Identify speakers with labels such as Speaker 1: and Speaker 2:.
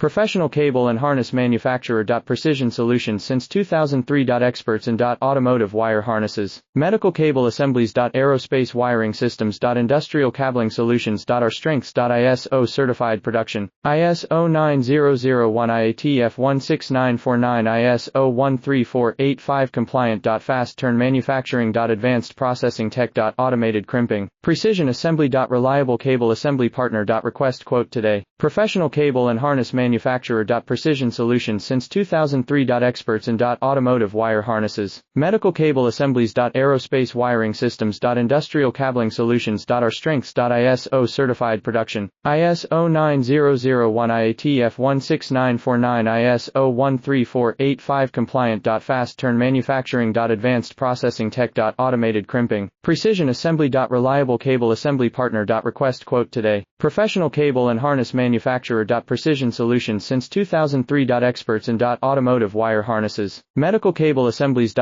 Speaker 1: Professional cable and harness manufacturer. Precision solutions since 2003. Experts in automotive wire harnesses, medical cable assemblies. Aerospace wiring systems. Industrial cabling solutions. Our strengths. ISO certified production, ISO 9001 IATF 16949 ISO 13485 compliant. Fast turn manufacturing. Advanced processing tech. Automated crimping, precision assembly. Reliable cable assembly partner. Request quote today. Professional cable and harness manufacturer. Precision solutions since 2003. Experts in automotive wire harnesses, medical cable assemblies. Aerospace wiring systems. Industrial cabling solutions. Our strengths. ISO certified production, ISO 9001 IATF 16949 ISO 13485 compliant. Fast turn manufacturing. Advanced processing tech. Automated crimping, precision assembly. Reliable cable assembly partner. Request quote today. Professional cable and harness manufacturer. Precision solutions since 2003. Experts in automotive wire harnesses, medical cable assemblies.